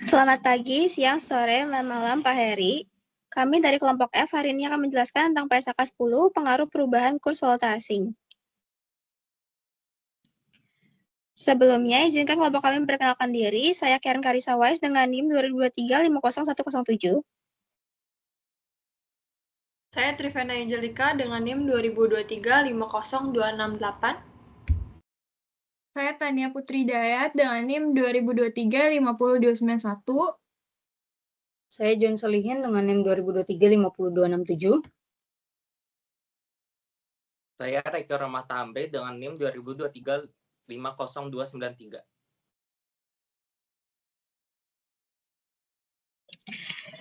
Selamat pagi, siang, sore, dan malam Pak Heri. Kami dari kelompok F hari ini akan menjelaskan tentang PSAK 10, pengaruh perubahan kurs valuta asing. Sebelumnya, izinkan kelompok kami memperkenalkan diri. Saya Karen Karisa Wais dengan NIM 2023-50107. Saya Trivena Angelika dengan NIM 2023-50268. Saya Tania Putri Dayat dengan NIM 2023-50291. Saya John Solihin dengan NIM 2023-50267. Saya Reki Romatambe dengan NIM 2023-50293.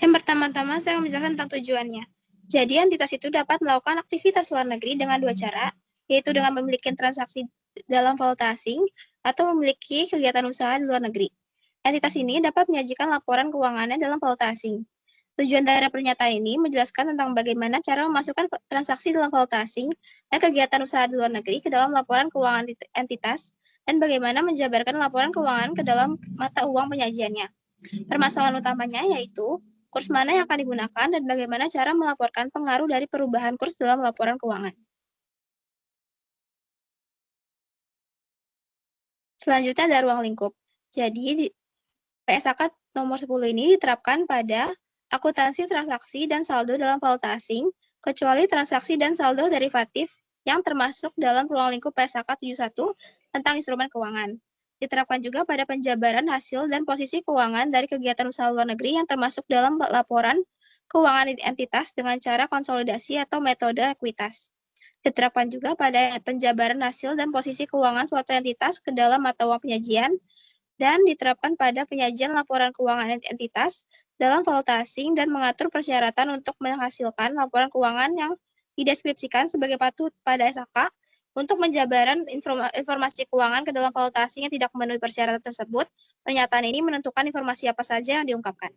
Yang pertama-tama, saya akan menjelaskan tentang tujuannya. Jadi, entitas itu dapat melakukan aktivitas luar negeri dengan dua cara, yaitu dengan memiliki transaksi dalam valuta asing atau memiliki kegiatan usaha di luar negeri. Entitas ini dapat menyajikan laporan keuangannya dalam valuta asing. Tujuan dari pernyataan ini menjelaskan tentang bagaimana cara memasukkan transaksi dalam valuta asing dan kegiatan usaha di luar negeri ke dalam laporan keuangan entitas dan bagaimana menjabarkan laporan keuangan ke dalam mata uang penyajiannya. Permasalahan utamanya yaitu kurs mana yang akan digunakan dan bagaimana cara melaporkan pengaruh dari perubahan kurs dalam laporan keuangan. Selanjutnya ada ruang lingkup. Jadi, PSAK nomor 10 ini diterapkan pada akuntansi transaksi dan saldo dalam valuta asing, kecuali transaksi dan saldo derivatif yang termasuk dalam ruang lingkup PSAK 71 tentang instrumen keuangan. Diterapkan juga pada penjabaran hasil dan posisi keuangan dari kegiatan usaha luar negeri yang termasuk dalam laporan keuangan entitas dengan cara konsolidasi atau metode ekuitas. Diterapkan juga pada penjabaran hasil dan posisi keuangan suatu entitas ke dalam mata uang penyajian, dan diterapkan pada penyajian laporan keuangan entitas dalam valuta asing dan mengatur persyaratan untuk menghasilkan laporan keuangan yang dideskripsikan sebagai patut pada SAK untuk penjabaran informasi keuangan ke dalam valuta asing yang tidak memenuhi persyaratan tersebut. Pernyataan ini menentukan informasi apa saja yang diungkapkan.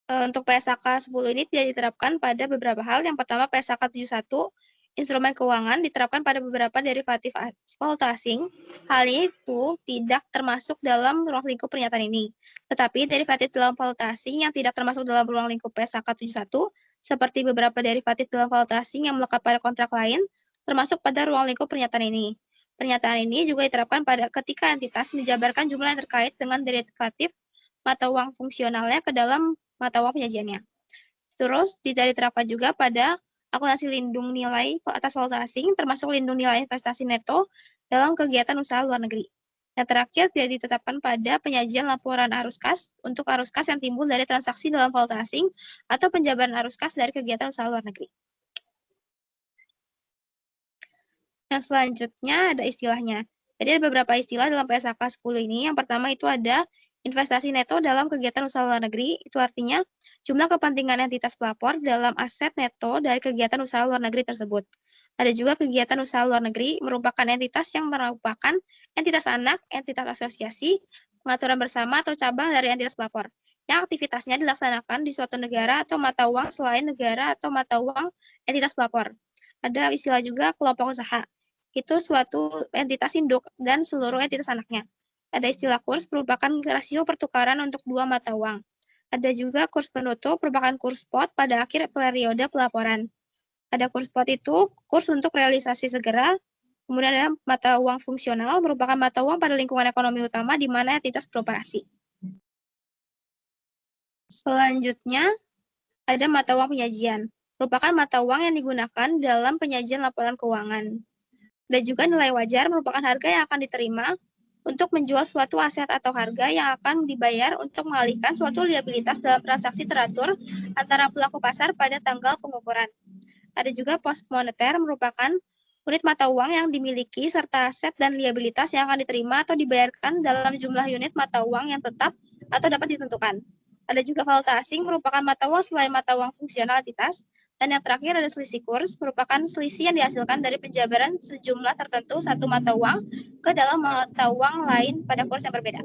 Untuk PSAK 10 ini tidak diterapkan pada beberapa hal. Yang pertama, PSAK 71, instrumen keuangan diterapkan pada beberapa derivatif valuta asing. Hal itu tidak termasuk dalam ruang lingkup pernyataan ini. Tetapi derivatif dalam valuta asing yang tidak termasuk dalam ruang lingkup PSAK 71, seperti beberapa derivatif dalam valuta asing yang melekat pada kontrak lain, termasuk pada ruang lingkup pernyataan ini. Pernyataan ini juga diterapkan pada ketika entitas menjabarkan jumlah yang terkait dengan derivatif mata uang fungsionalnya ke dalam mata uang penyajiannya. Terus tidak diterapkan juga pada akuntansi lindung nilai atas valuta asing, termasuk lindung nilai investasi neto dalam kegiatan usaha luar negeri. Yang terakhir, tidak ditetapkan pada penyajian laporan arus kas untuk arus kas yang timbul dari transaksi dalam valuta asing atau penjabaran arus kas dari kegiatan usaha luar negeri. Yang selanjutnya ada istilahnya. Jadi ada beberapa istilah dalam PSAK 10 ini. Yang pertama itu ada investasi neto dalam kegiatan usaha luar negeri. Itu artinya jumlah kepentingan entitas pelapor dalam aset neto dari kegiatan usaha luar negeri tersebut. Ada juga kegiatan usaha luar negeri merupakan entitas yang merupakan entitas anak, entitas asosiasi, pengaturan bersama atau cabang dari entitas pelapor, yang aktivitasnya dilaksanakan di suatu negara atau mata uang selain negara atau mata uang entitas pelapor. Ada istilah juga kelompok usaha. Itu suatu entitas induk dan seluruh entitas anaknya. Ada istilah kurs merupakan rasio pertukaran untuk dua mata uang. Ada juga kurs penutup merupakan kurs spot pada akhir periode pelaporan. Ada kurs spot itu kurs untuk realisasi segera. Kemudian ada mata uang fungsional merupakan mata uang pada lingkungan ekonomi utama di mana entitas beroperasi. Selanjutnya ada mata uang penyajian. Merupakan mata uang yang digunakan dalam penyajian laporan keuangan. Dan juga nilai wajar merupakan harga yang akan diterima untuk menjual suatu aset atau harga yang akan dibayar untuk mengalihkan suatu liabilitas dalam transaksi teratur antara pelaku pasar pada tanggal pengukuran. Ada juga pos moneter merupakan unit mata uang yang dimiliki serta aset dan liabilitas yang akan diterima atau dibayarkan dalam jumlah unit mata uang yang tetap atau dapat ditentukan. Ada juga valuta asing merupakan mata uang selain mata uang fungsional entitas. Dan yang terakhir ada selisih kurs, merupakan selisih yang dihasilkan dari penjabaran sejumlah tertentu satu mata uang ke dalam mata uang lain pada kurs yang berbeda.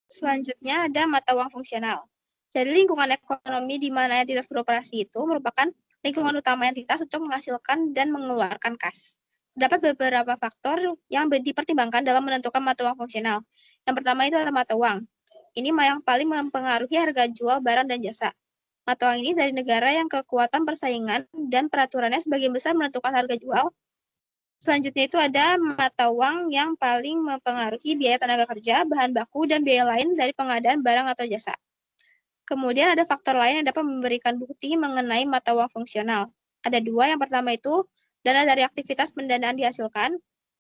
Selanjutnya ada mata uang fungsional. Jadi lingkungan ekonomi di mana entitas beroperasi itu merupakan lingkungan utama entitas untuk menghasilkan dan mengeluarkan kas. Terdapat beberapa faktor yang dipertimbangkan dalam menentukan mata uang fungsional. Yang pertama itu adalah mata uang. Ini yang paling mempengaruhi harga jual barang dan jasa. Mata uang ini dari negara yang kekuatan persaingan dan peraturannya sebagian besar menentukan harga jual. Selanjutnya itu ada mata uang yang paling mempengaruhi biaya tenaga kerja, bahan baku, dan biaya lain dari pengadaan barang atau jasa. Kemudian ada faktor lain yang dapat memberikan bukti mengenai mata uang fungsional. Ada dua, yang pertama itu dana dari aktivitas pendanaan dihasilkan,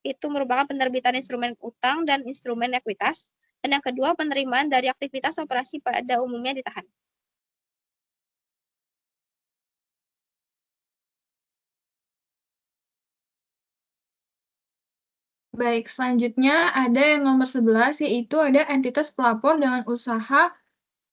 itu merupakan penerbitan instrumen utang dan instrumen ekuitas. Dan yang kedua, penerimaan dari aktivitas operasi pada umumnya ditahan. Baik, selanjutnya ada yang nomor 11, yaitu ada entitas pelapor dengan usaha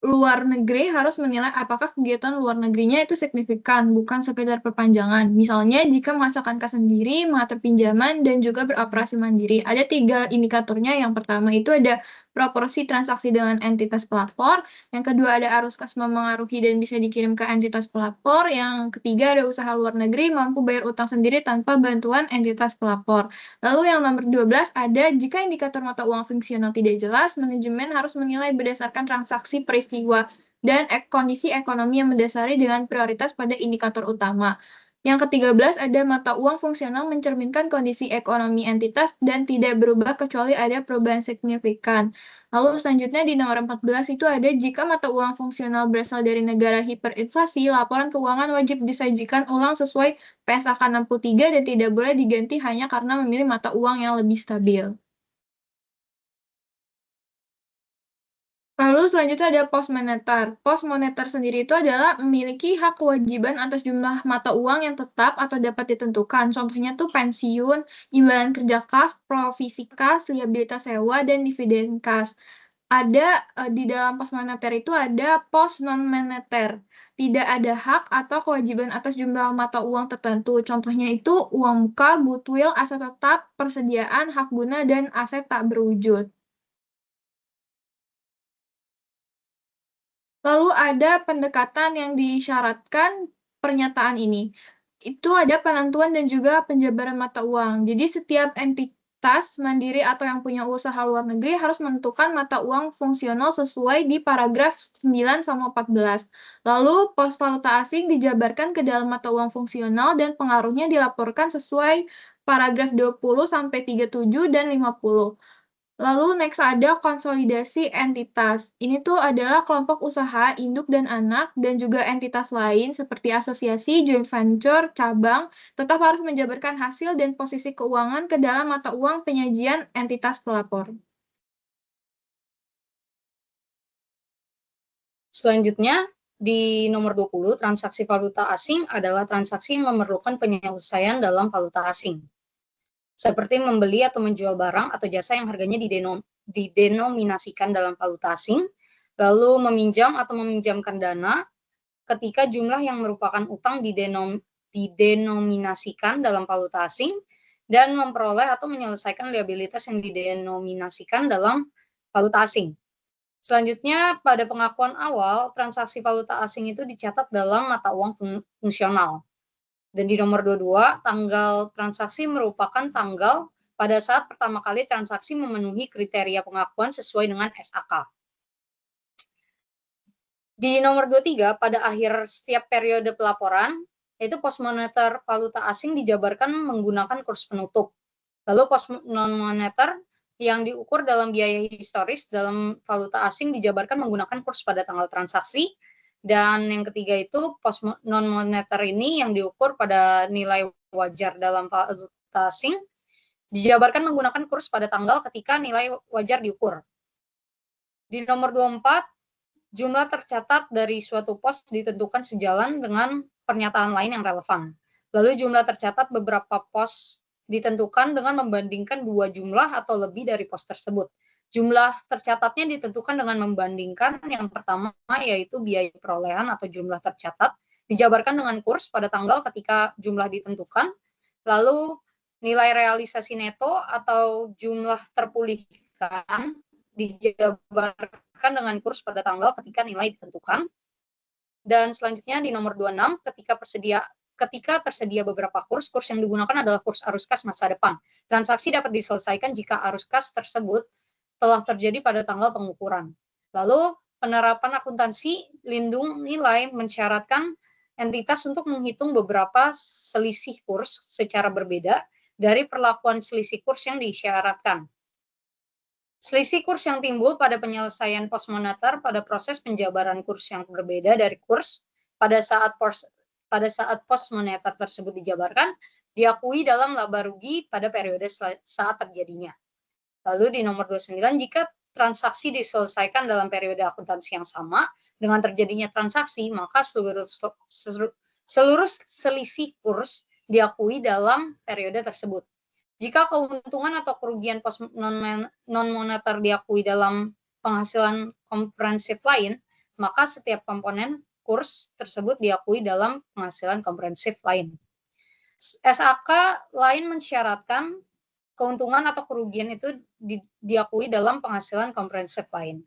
luar negeri harus menilai apakah kegiatan luar negerinya itu signifikan, bukan sekedar perpanjangan. Misalnya, jika menghasilkan kas sendiri, mengatur pinjaman, dan juga beroperasi mandiri. Ada 3 indikatornya. Yang pertama itu ada proporsi transaksi dengan entitas pelapor. Yang kedua ada arus kas memengaruhi dan bisa dikirim ke entitas pelapor. Yang ketiga ada usaha luar negeri mampu bayar utang sendiri tanpa bantuan entitas pelapor. Lalu yang nomor 12 ada jika indikator mata uang fungsional tidak jelas, manajemen harus menilai berdasarkan transaksi peristiwa dan kondisi ekonomi yang mendasari dengan prioritas pada indikator utama. Yang ke-13 ada mata uang fungsional mencerminkan kondisi ekonomi entitas dan tidak berubah kecuali ada perubahan signifikan. Lalu selanjutnya di nomor 14 itu ada jika mata uang fungsional berasal dari negara hiperinflasi, laporan keuangan wajib disajikan ulang sesuai PSAK 63 dan tidak boleh diganti hanya karena memilih mata uang yang lebih stabil. Lalu selanjutnya ada pos moneter. Pos moneter sendiri itu adalah memiliki hak kewajiban atas jumlah mata uang yang tetap atau dapat ditentukan. Contohnya tuh pensiun, imbalan kerja kas, provisi kas, liabilitas sewa, dan dividen kas. Ada di dalam pos moneter itu ada pos non moneter. Tidak ada hak atau kewajiban atas jumlah mata uang tertentu. Contohnya itu uang muka, goodwill, aset tetap, persediaan, hak guna, dan aset tak berwujud. Lalu ada pendekatan yang disyaratkan pernyataan ini. Itu ada penentuan dan juga penjabaran mata uang. Jadi setiap entitas mandiri atau yang punya usaha luar negeri harus menentukan mata uang fungsional sesuai di paragraf 9 sama 14. Lalu pos valuta asing dijabarkan ke dalam mata uang fungsional dan pengaruhnya dilaporkan sesuai paragraf 20 sampai 37 dan 50. Lalu next ada konsolidasi entitas. Ini tuh adalah kelompok usaha, induk dan anak, dan juga entitas lain seperti asosiasi, joint venture, cabang, tetap harus menjabarkan hasil dan posisi keuangan ke dalam mata uang penyajian entitas pelapor. Selanjutnya, di nomor 20, transaksi valuta asing adalah transaksi yang memerlukan penyelesaian dalam valuta asing. Seperti membeli atau menjual barang atau jasa yang harganya didenominasikan dalam valuta asing, lalu meminjam atau meminjamkan dana ketika jumlah yang merupakan utang didenominasikan dalam valuta asing, dan memperoleh atau menyelesaikan liabilitas yang didenominasikan dalam valuta asing. Selanjutnya, pada pengakuan awal, transaksi valuta asing itu dicatat dalam mata uang fungsional. Dan di nomor 22, tanggal transaksi merupakan tanggal pada saat pertama kali transaksi memenuhi kriteria pengakuan sesuai dengan SAK. Di nomor 23, pada akhir setiap periode pelaporan, yaitu pos moneter valuta asing dijabarkan menggunakan kurs penutup. Lalu pos non-moneter yang diukur dalam biaya historis dalam valuta asing dijabarkan menggunakan kurs pada tanggal transaksi. Dan yang ketiga itu pos non-moneter ini yang diukur pada nilai wajar dalam valuta asing dijabarkan menggunakan kurs pada tanggal ketika nilai wajar diukur. Di nomor 24, jumlah tercatat dari suatu pos ditentukan sejalan dengan pernyataan lain yang relevan. Lalu jumlah tercatat beberapa pos ditentukan dengan membandingkan 2 jumlah atau lebih dari pos tersebut. Jumlah tercatatnya ditentukan dengan membandingkan yang pertama yaitu biaya perolehan atau jumlah tercatat dijabarkan dengan kurs pada tanggal ketika jumlah ditentukan, lalu nilai realisasi neto atau jumlah terpulihkan dijabarkan dengan kurs pada tanggal ketika nilai ditentukan. Dan selanjutnya di nomor 26, ketika ketika tersedia beberapa kurs yang digunakan adalah kurs arus kas masa depan. Transaksi dapat diselesaikan jika arus kas tersebut telah terjadi pada tanggal pengukuran. Lalu, penerapan akuntansi lindung nilai mensyaratkan entitas untuk menghitung beberapa selisih kurs secara berbeda dari perlakuan selisih kurs yang disyaratkan. Selisih kurs yang timbul pada penyelesaian postmoneter pada proses penjabaran kurs yang berbeda dari kurs pada saat postmoneter tersebut dijabarkan, diakui dalam laba rugi pada periode saat terjadinya. Lalu di nomor 29, jika transaksi diselesaikan dalam periode akuntansi yang sama dengan terjadinya transaksi, maka seluruh selisih kurs diakui dalam periode tersebut. Jika keuntungan atau kerugian post non-moneter diakui dalam penghasilan komprehensif lain, maka setiap komponen kurs tersebut diakui dalam penghasilan komprehensif lain. SAK lain mensyaratkan keuntungan atau kerugian itu diakui dalam penghasilan komprehensif lain.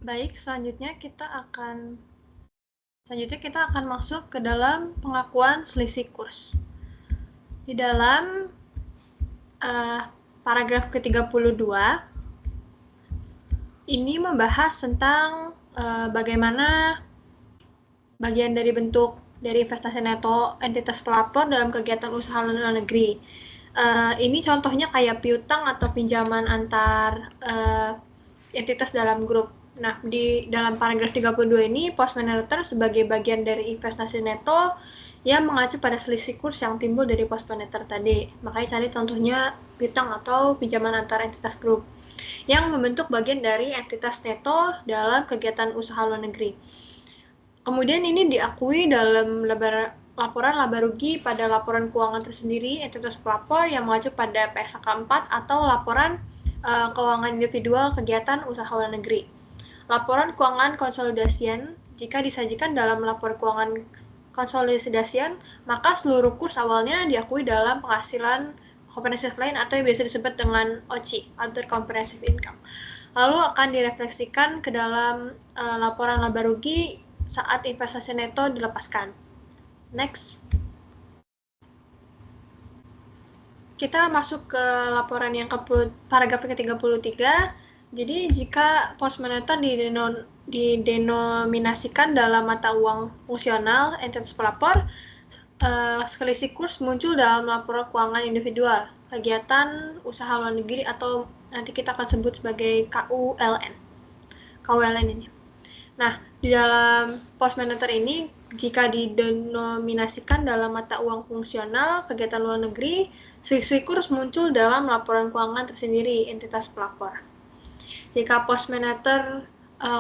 Baik, selanjutnya kita akan masuk ke dalam pengakuan selisih kurs. Di dalam paragraf ke-32, ini membahas tentang bagaimana bagian dari bentuk dari investasi neto entitas pelapor dalam kegiatan usaha luar negeri. Ini contohnya kayak piutang atau pinjaman antar entitas dalam grup. Nah, di dalam paragraf 32 ini, postmoneter sebagai bagian dari investasi neto yang mengacu pada selisih kurs yang timbul dari postmoneter tadi. Makanya cari contohnya piutang atau pinjaman antar entitas grup yang membentuk bagian dari entitas neto dalam kegiatan usaha luar negeri. Kemudian ini diakui dalam laporan laba rugi pada laporan keuangan tersendiri entitas pelapor yang mengacu pada PSAK 4 atau laporan keuangan individual kegiatan usaha luar negeri. Laporan keuangan konsolidasian, jika disajikan dalam laporan keuangan konsolidasian, maka seluruh kurs awalnya diakui dalam penghasilan komprehensif lain atau yang biasa disebut dengan OCI, Other Comprehensive Income. Lalu akan direfleksikan ke dalam laporan laba rugi saat investasi neto dilepaskan. Next. Kita masuk ke laporan yang paragraf ke-33. Jadi, jika postmoneter didenominasikan dalam mata uang fungsional entitas pelapor, selisih kurs muncul dalam laporan keuangan individual, kegiatan usaha luar negeri atau nanti kita akan sebut sebagai KULN. KULN ini. Nah, di dalam postmoneter ini, jika didenominasikan dalam mata uang fungsional kegiatan luar negeri, selisih kurs muncul dalam laporan keuangan tersendiri entitas pelapor. Jika postmoneter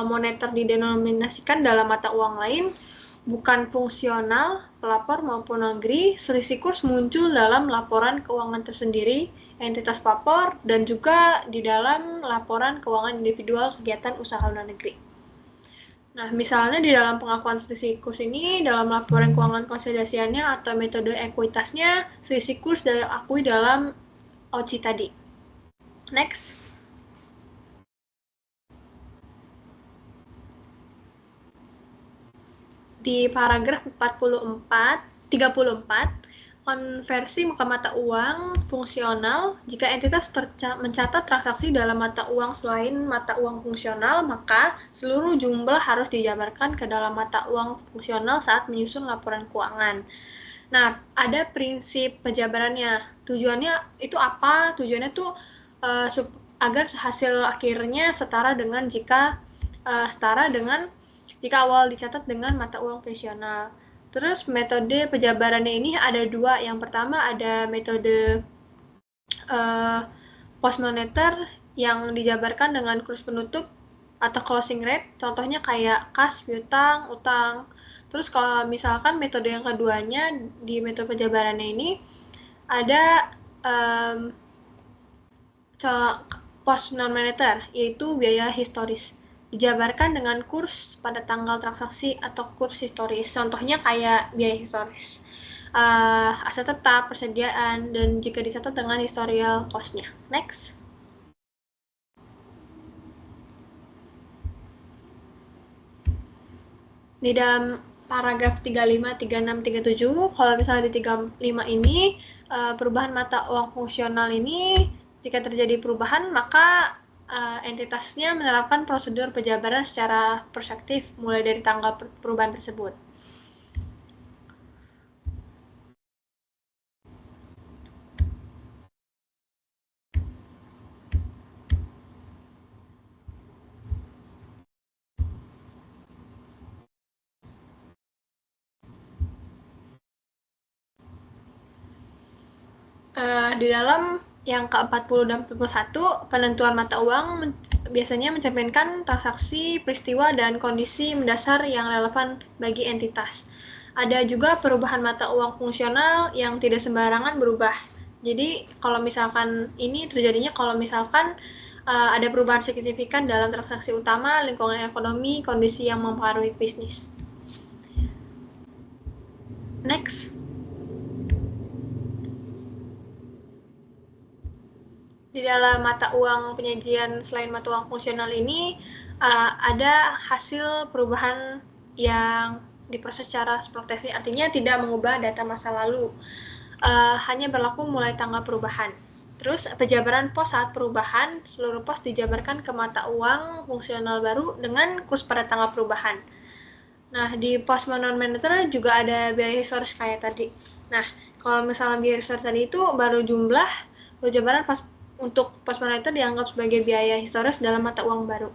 moneter didenominasikan dalam mata uang lain, bukan fungsional, pelapor maupun negeri, selisih kurs muncul dalam laporan keuangan tersendiri, entitas pelapor, dan juga di dalam laporan keuangan individual kegiatan usaha luar negeri. Nah, misalnya di dalam pengakuan selisih kurs ini, dalam laporan keuangan konsolidasiannya atau metode ekuitasnya, selisih kurs diakui dalam OCI tadi. Next. Di paragraf 34, konversi muka mata uang fungsional, jika entitas mencatat transaksi dalam mata uang selain mata uang fungsional, maka seluruh jumlah harus dijabarkan ke dalam mata uang fungsional saat menyusun laporan keuangan. Nah, ada prinsip penjabarannya. Tujuannya itu apa? Tujuannya tuh agar hasil akhirnya setara dengan jika awal dicatat dengan mata uang fungsional. Terus metode penjabarannya ini ada dua. Yang pertama ada metode postmoneter yang dijabarkan dengan kurs penutup atau closing rate. Contohnya kayak kas, piutang, utang. Terus kalau misalkan metode yang keduanya di metode penjabarannya ini ada post non-moneter, yaitu biaya historis. Dijabarkan dengan kurs pada tanggal transaksi atau kurs historis. Contohnya kayak biaya historis. aset tetap, persediaan, dan jika dicatat dengan historial cost-nya. Next. Di dalam paragraf 35, 36, 37, kalau misalnya di 35 ini, perubahan mata uang fungsional ini, jika terjadi perubahan, maka entitasnya menerapkan prosedur penjabaran secara prospektif mulai dari tanggal perubahan tersebut. Di dalam yang ke-40 dan 41, penentuan mata uang biasanya mencerminkan transaksi, peristiwa, dan kondisi mendasar yang relevan bagi entitas. Ada juga perubahan mata uang fungsional yang tidak sembarangan berubah. Jadi, kalau misalkan ini terjadinya kalau misalkan ada perubahan signifikan dalam transaksi utama, lingkungan ekonomi, kondisi yang mempengaruhi bisnis. Next. Di dalam mata uang penyajian selain mata uang fungsional ini, ada hasil perubahan yang diproses secara prospektif, artinya tidak mengubah data masa lalu, hanya berlaku mulai tanggal perubahan. Terus, penjabaran pos saat perubahan, seluruh pos dijabarkan ke mata uang fungsional baru dengan kurs pada tanggal perubahan. Nah, di pos non-moneter juga ada biaya historis kayak tadi. Nah, kalau misalnya biaya historis tadi itu baru jumlah, penjabaran untuk pos moneter dianggap sebagai biaya historis dalam mata uang baru.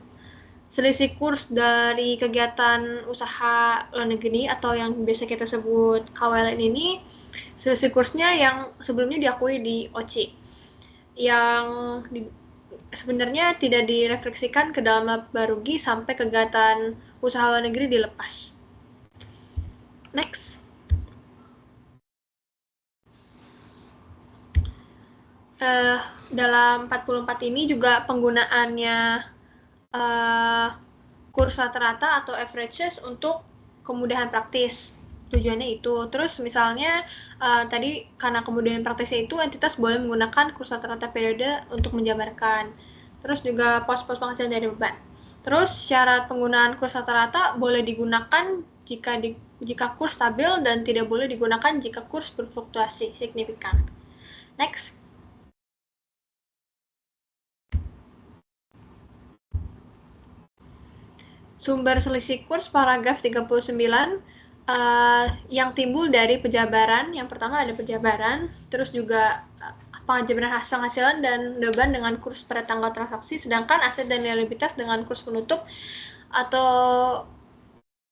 Selisih kurs dari kegiatan usaha luar negeri atau yang biasa kita sebut KWLN ini, selisih kursnya yang sebelumnya diakui di OC, yang sebenarnya tidak direfleksikan ke dalam laba rugi sampai kegiatan usaha luar negeri dilepas. Next. Dalam 44 ini juga penggunaannya kurs rata-rata atau averages untuk kemudahan praktis. Tujuannya itu. Terus misalnya tadi karena kemudahan praktisnya itu entitas boleh menggunakan kurs rata-rata periode untuk menjabarkan. Terus juga pos-pos penghasilan dari beban. Terus syarat penggunaan kurs rata-rata boleh digunakan jika kurs stabil dan tidak boleh digunakan jika kurs berfluktuasi signifikan. Next. Sumber selisih kurs paragraf 39 yang timbul dari penjabaran. Yang pertama ada penjabaran, terus juga penjabaran hasil penghasilan dan beban dengan kurs pada tanggal transaksi, sedangkan aset dan liabilitas dengan kurs penutup, atau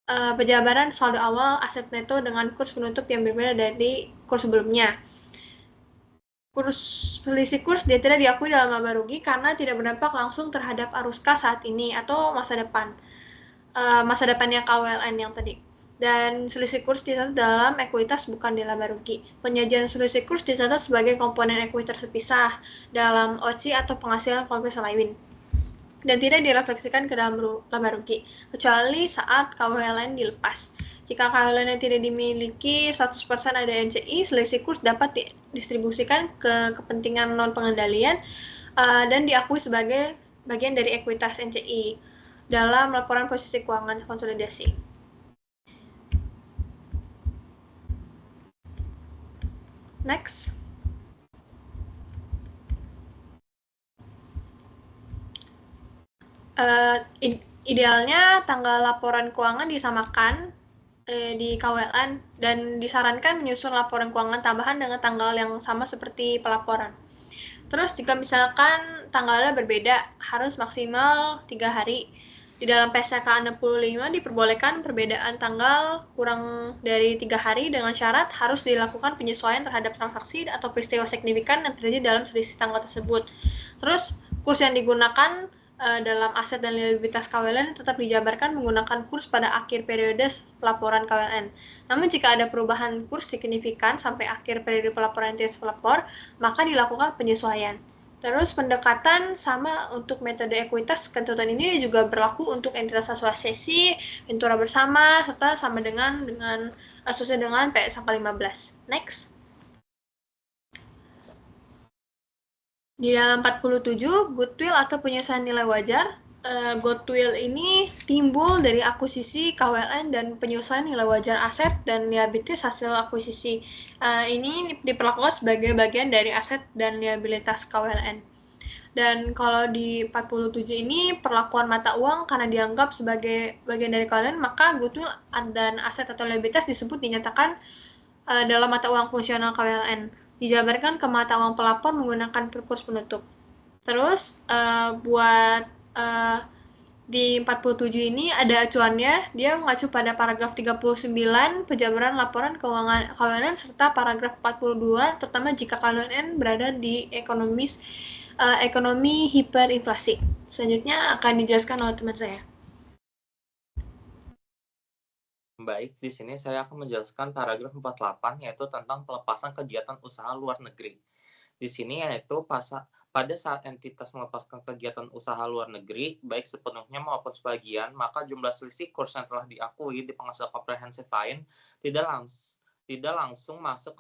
penjabaran saldo awal aset neto dengan kurs penutup yang berbeda dari kurs sebelumnya. Selisih kurs dia tidak diakui dalam laba rugi karena tidak berdampak langsung terhadap arus kas saat ini atau masa depannya KWLN yang tadi. Dan selisih kurs dicatat dalam ekuitas bukan di laba rugi. Penyajian selisih kurs dicatat sebagai komponen ekuitas terpisah dalam OCI atau penghasilan kompensa lain dan tidak direfleksikan ke dalam laba rugi kecuali saat KWLN dilepas. Jika KWLN tidak dimiliki 100% ada NCI, selisih kurs dapat didistribusikan ke kepentingan non-pengendalian dan diakui sebagai bagian dari ekuitas NCI dalam laporan posisi keuangan konsolidasi. Next. Idealnya tanggal laporan keuangan disamakan di KWLN dan disarankan menyusun laporan keuangan tambahan dengan tanggal yang sama seperti pelaporan. Terus jika misalkan tanggalnya berbeda, harus maksimal 3 hari. Di dalam PSK 65 diperbolehkan perbedaan tanggal kurang dari 3 hari dengan syarat harus dilakukan penyesuaian terhadap transaksi atau peristiwa signifikan yang terjadi dalam selisih tanggal tersebut. Terus kurs yang digunakan dalam aset dan liabilitas KWLN tetap dijabarkan menggunakan kurs pada akhir periode pelaporan KWLN. Namun jika ada perubahan kurs signifikan sampai akhir periode pelaporan entitas pelapor, maka dilakukan penyesuaian. Terus pendekatan sama untuk metode ekuitas ketentuan ini juga berlaku untuk entitas asosiasi, ventura bersama, serta sama sesuai dengan PS angka 15. Next. Di dalam 47, goodwill atau penyusunan nilai wajar. Goodwill ini timbul dari akuisisi KWLN dan penyesuaian nilai wajar aset dan liabilitas hasil akuisisi. Ini diperlakukan sebagai bagian dari aset dan liabilitas KWLN. Dan kalau di 47 ini perlakuan mata uang karena dianggap sebagai bagian dari KWLN, maka goodwill dan aset atau liabilitas disebut dinyatakan dalam mata uang fungsional KWLN. Dijabarkan ke mata uang pelapor menggunakan kurs penutup. Terus buat di 47 ini ada acuannya, dia mengacu pada paragraf 39 penjabaran laporan keuangan KWLN serta paragraf 42 terutama jika KWLN berada di ekonomi hiperinflasi. Selanjutnya akan dijelaskan oleh teman saya. Baik, di sini saya akan menjelaskan paragraf 48 yaitu tentang pelepasan kegiatan usaha luar negeri. Di sini yaitu pada saat entitas melepaskan kegiatan usaha luar negeri, baik sepenuhnya maupun sebagian, maka jumlah selisih kurs yang telah diakui di penghasilan komprehensif lain tidak langsung masuk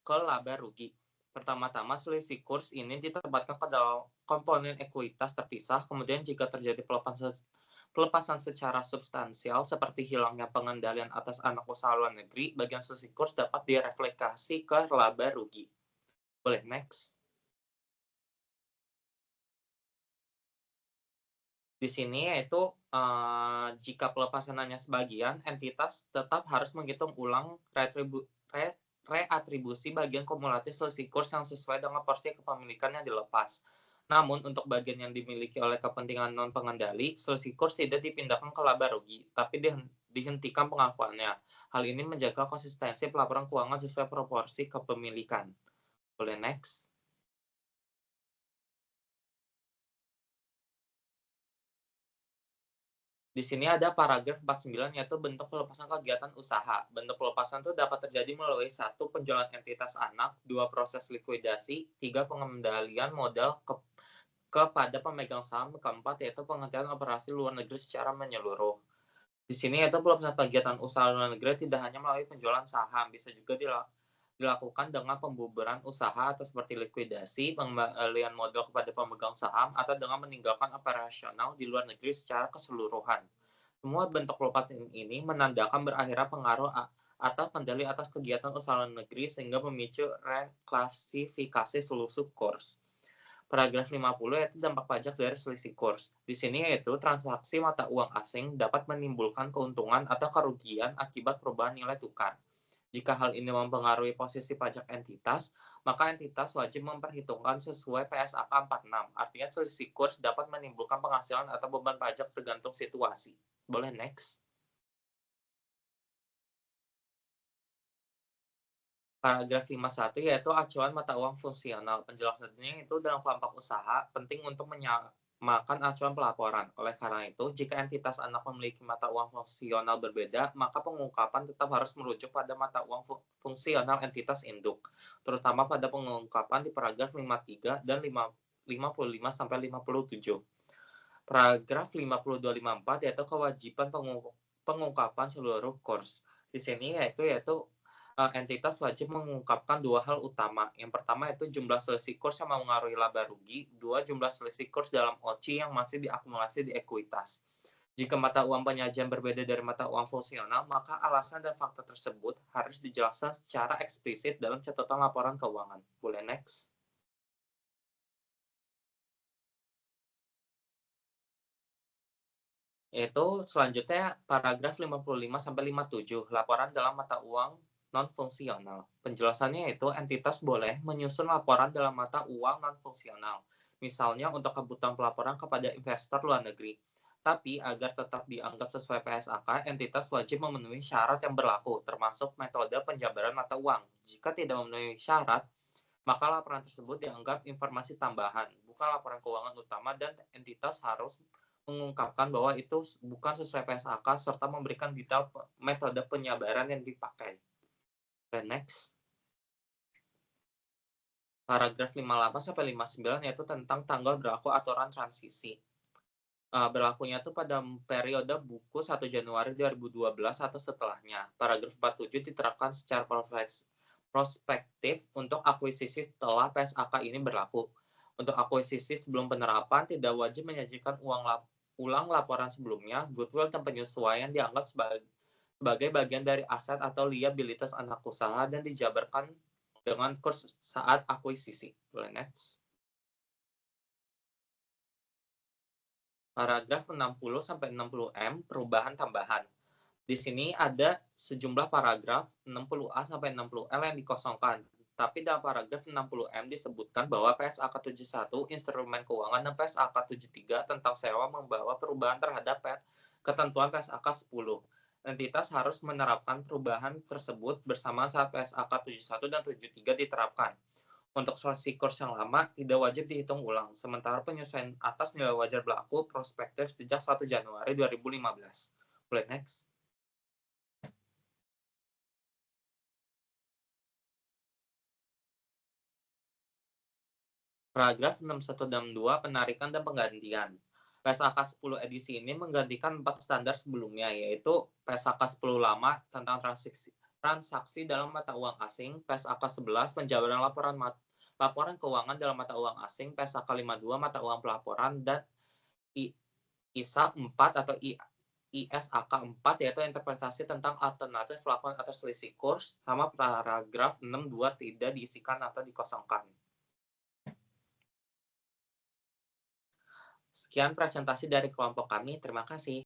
ke laba rugi. Pertama-tama, selisih kurs ini ditempatkan ke dalam komponen ekuitas terpisah, kemudian jika terjadi pelepasan secara substansial seperti hilangnya pengendalian atas anak usaha luar negeri, bagian selisih kurs dapat direfleksi ke laba rugi. Boleh next. Di sini yaitu jika pelepasan hanya sebagian, entitas tetap harus menghitung ulang reatribusi bagian kumulatif selisih kurs yang sesuai dengan porsi kepemilikan yang dilepas. Namun, untuk bagian yang dimiliki oleh kepentingan non-pengendali, selisih kurs tidak dipindahkan ke laba rugi, tapi dihentikan pengakuannya. Hal ini menjaga konsistensi pelaporan keuangan sesuai proporsi kepemilikan. Boleh next. Di sini ada paragraf 49 yaitu bentuk pelepasan kegiatan usaha. Bentuk pelepasan itu dapat terjadi melalui 1. Penjualan entitas anak, 2. Proses likuidasi, 3. Pengendalian modal kepada pemegang saham, 4. Yaitu penghentian operasi luar negeri secara menyeluruh. Di sini yaitu pelepasan kegiatan usaha luar negeri tidak hanya melalui penjualan saham, bisa juga dilakukan dengan pembubaran usaha atau seperti likuidasi, pengembalian modal kepada pemegang saham, atau dengan meninggalkan operasional di luar negeri secara keseluruhan. Semua bentuk pelepasan ini menandakan berakhirnya pengaruh atau kendali atas kegiatan usaha luar negeri sehingga memicu reklasifikasi seluruh kurs. Paragraf 50 yaitu dampak pajak dari selisih kurs. Di sini yaitu transaksi mata uang asing dapat menimbulkan keuntungan atau kerugian akibat perubahan nilai tukar. Jika hal ini mempengaruhi posisi pajak entitas, maka entitas wajib memperhitungkan sesuai PSAK 46. Artinya selisih kurs dapat menimbulkan penghasilan atau beban pajak tergantung situasi. Boleh next. Paragraf 51 yaitu acuan mata uang fungsional. Penjelasannya itu dalam kelompok usaha penting untuk menyamakan acuan pelaporan. Oleh karena itu, jika entitas anak memiliki mata uang fungsional berbeda, maka pengungkapan tetap harus merujuk pada mata uang fungsional entitas induk, terutama pada pengungkapan di paragraf 53 dan 55 sampai 57. Paragraf 52-54 yaitu kewajiban pengungkapan seluruh kurs. Di sini yaitu entitas wajib mengungkapkan 2 hal utama. Yang pertama itu jumlah selisih kurs yang mengaruhi laba rugi, 2. Jumlah selisih kurs dalam OCI yang masih diakumulasi di ekuitas. Jika mata uang penyajian berbeda dari mata uang fungsional, maka alasan dan fakta tersebut harus dijelaskan secara eksplisit dalam catatan laporan keuangan. Boleh next. Yaitu selanjutnya paragraf 55 sampai 57, laporan dalam mata uang non-fungsional. Penjelasannya yaitu entitas boleh menyusun laporan dalam mata uang non-fungsional, misalnya untuk kebutuhan pelaporan kepada investor luar negeri. Tapi agar tetap dianggap sesuai PSAK, entitas wajib memenuhi syarat yang berlaku, termasuk metode penjabaran mata uang. Jika tidak memenuhi syarat, maka laporan tersebut dianggap informasi tambahan, bukan laporan keuangan utama, dan entitas harus mengungkapkan bahwa itu bukan sesuai PSAK serta memberikan detail metode penyabaran yang dipakai. Dan next. Paragraf 58 sampai 59 yaitu tentang tanggal berlaku aturan transisi. Berlakunya itu pada periode buku 1 Januari 2012 atau setelahnya. Paragraf 47 diterapkan secara prospektif untuk akuisisi setelah PSAK ini berlaku. Untuk akuisisi sebelum penerapan, tidak wajib menyajikan ulang laporan sebelumnya. Goodwill dan penyesuaian dianggap sebagai bagian dari aset atau liabilitas anak usaha dan dijabarkan dengan kurs saat akuisisi. Boleh next. Paragraf 60-60M, perubahan tambahan. Di sini ada sejumlah paragraf 60A sampai 60L yang dikosongkan. Tapi dalam paragraf 60M disebutkan bahwa PSAK 71 instrumen keuangan dan PSAK 73 tentang sewa membawa perubahan terhadap ketentuan PSAK 10. Entitas harus menerapkan perubahan tersebut bersamaan saat PSAK 71 dan 73 diterapkan. Untuk seleksi kurs yang lama tidak wajib dihitung ulang, sementara penyesuaian atas nilai wajar berlaku prospektif sejak 1 Januari 2015. Boleh next. Paragraf 61 penarikan dan penggantian. PSAK 10 edisi ini menggantikan 4 standar sebelumnya, yaitu PSAK 10 lama tentang transaksi dalam mata uang asing, PSAK 11 penjabaran laporan keuangan dalam mata uang asing, PSAK 52 mata uang pelaporan, dan ISA 4 atau ISAK 4 yaitu interpretasi tentang alternatif pelaporan atas selisih kurs, sama paragraf 62 tidak diisikan atau dikosongkan. Sekian presentasi dari kelompok kami. Terima kasih.